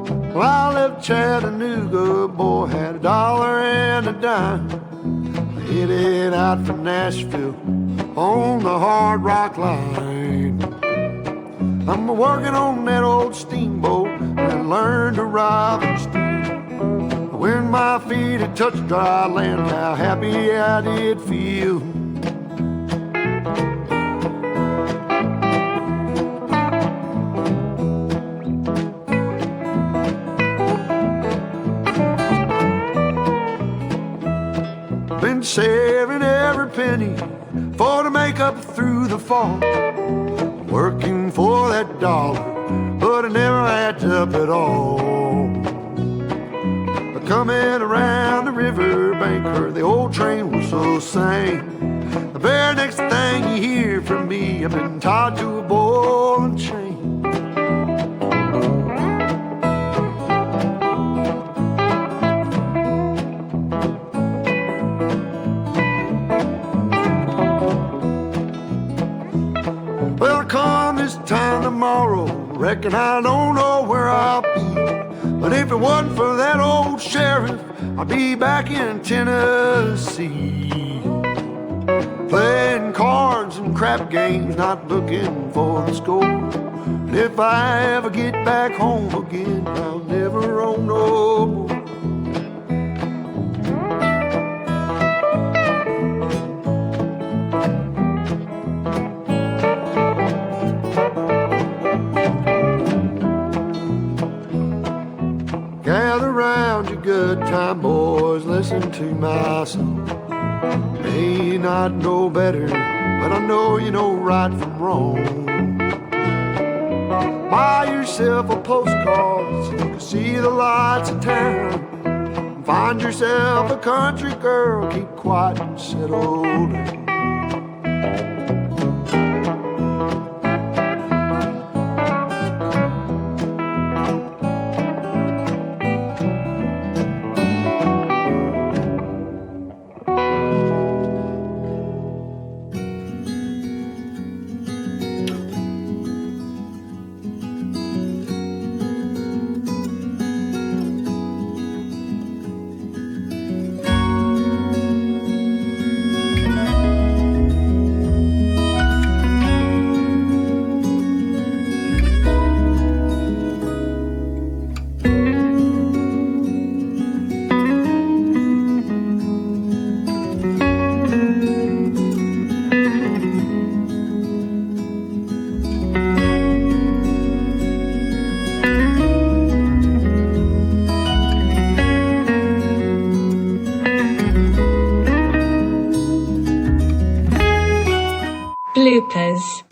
Well, I left Chattanooga, boy, had $1 and a dime. Headed out for Nashville on the Hard Rock Line. I'm working on that old steamboat and I learned to ride and steer. When my feet had touched dry land, how happy I did feel. Been saving every penny for to make up through the fall. Working for that dollar, but it never adds up at all. Coming around the riverbank, heard the old train whistle sing. The very next thing you hear from me, I've been tied to a ball and chain. Well, come this time tomorrow, reckon I don't know where I'll be. But if it wasn't for that old sheriff, I'd be back in Tennessee. Playing cards and crap games, not looking for the score. And if I ever get back home again, I'll never roam no more. Gather round, you good time boys, listen to my song. May not know better, but I know you know right from wrong. Buy yourself a postcard so you can see the lights of town. Find yourself a country girl, keep quiet and settle down. Bloopers.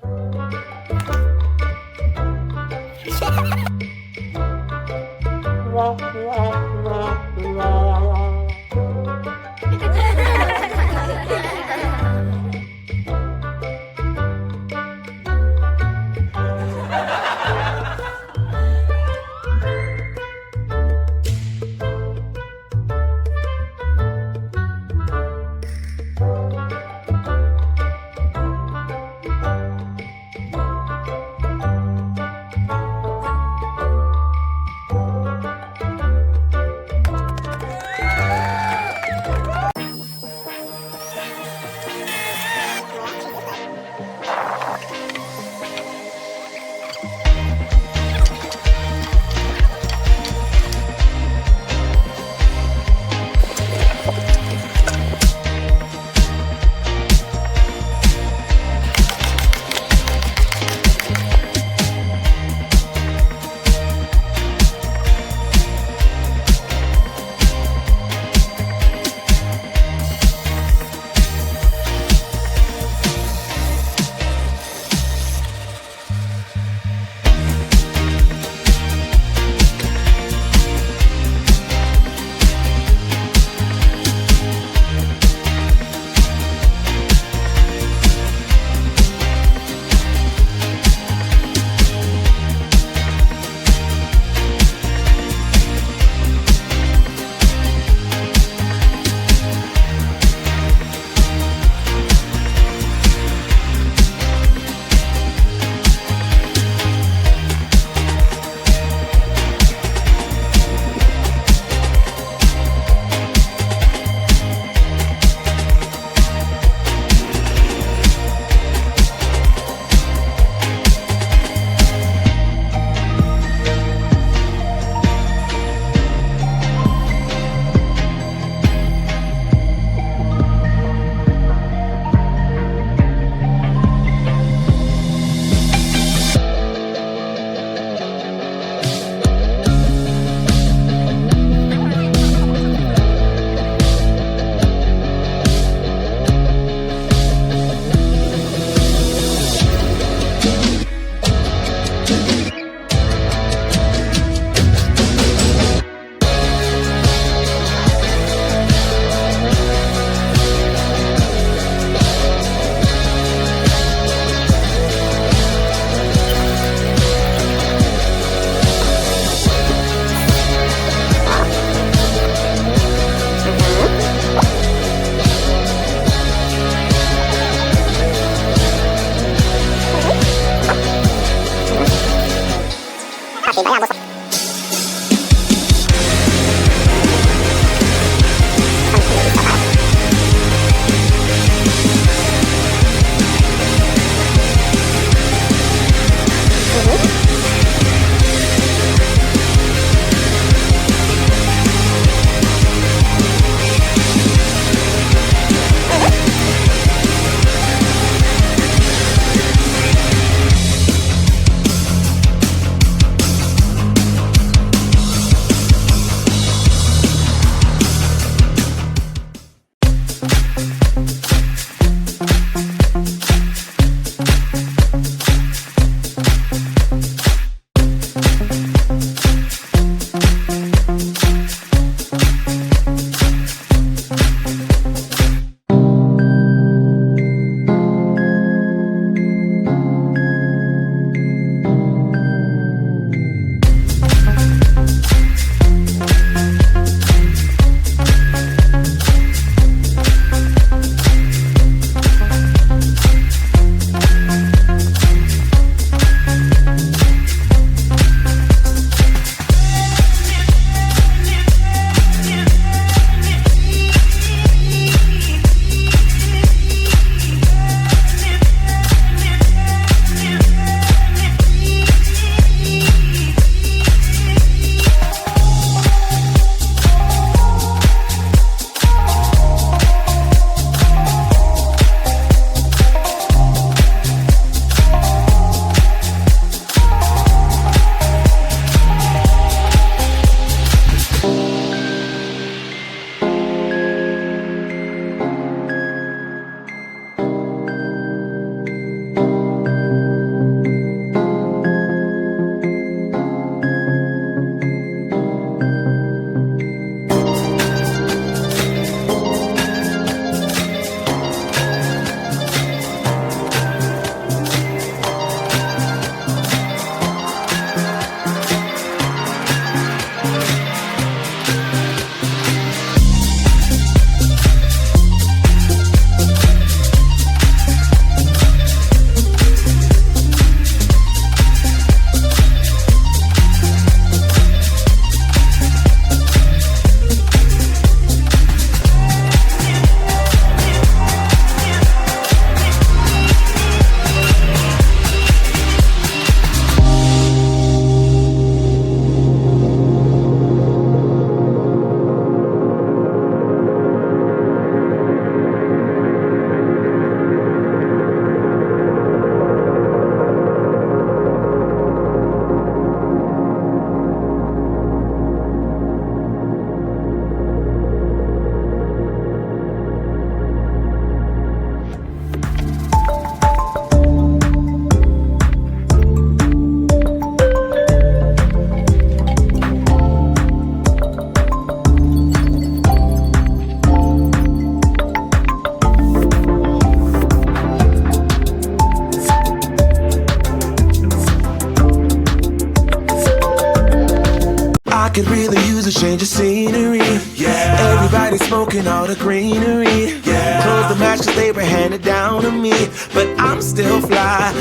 I could really use a change of scenery. Yeah. Everybody smoking all the greenery. Yeah. Close the match 'cause they were handed down to me. But I'm still fly,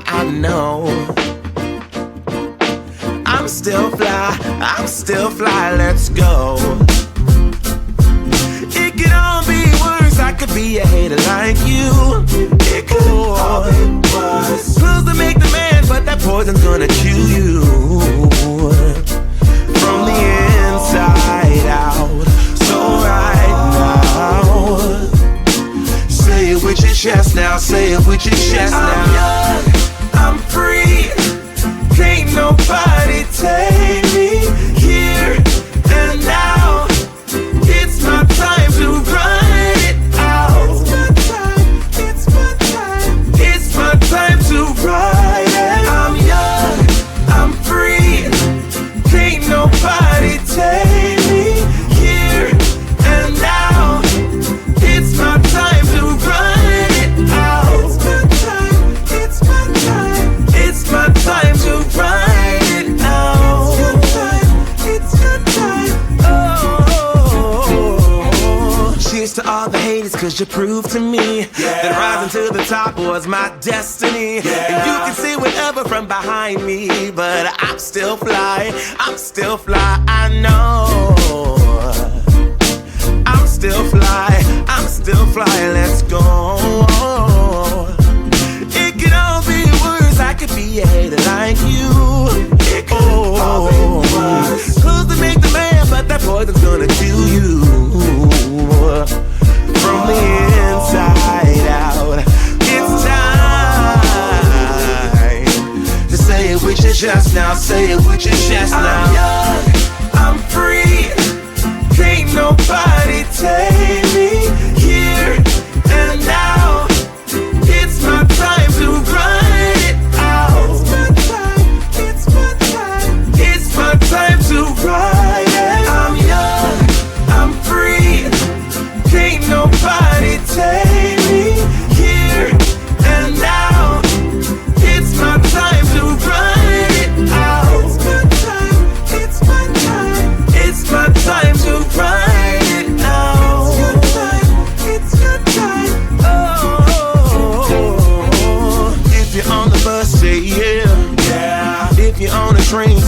I know. I'm still fly, let's go. It could all be worse, I could be a hater like you. It could all be worse. Pills to make the man, but that poison's gonna kill you. From the inside out, so right now. Say it with your chest now, say it with your chest now. I'm young, I'm free. Can't nobody take me here and now. It's my time to run it out. It's my time to ride it. I'm young, I'm free. Can't nobody take me here and now. It's my time to run it out. It's my time to ride it out. It's your time. Oh, cheers to all the haters, 'cause you proved to me that rising to the top was my destiny. And you can see whatever from behind me, but I'm still fly, I know. I'm still fly, let's go. It could all be worse, I could be a hater like you. It could all be worse. Clothes to make the man, but that poison's gonna kill you. From the inside out, it's time to say it with your chest now, say it with your chest now. I'm young, I'm free. Can't nobody take me here and now. It's my time to run it out. It's my time to ride it. I'm young, I'm free. Can't nobody take me here and now. It's my time to run it out. It's my time to ride it out. It's your time. Oh, if you're on the bus, say yeah. If you're on a train,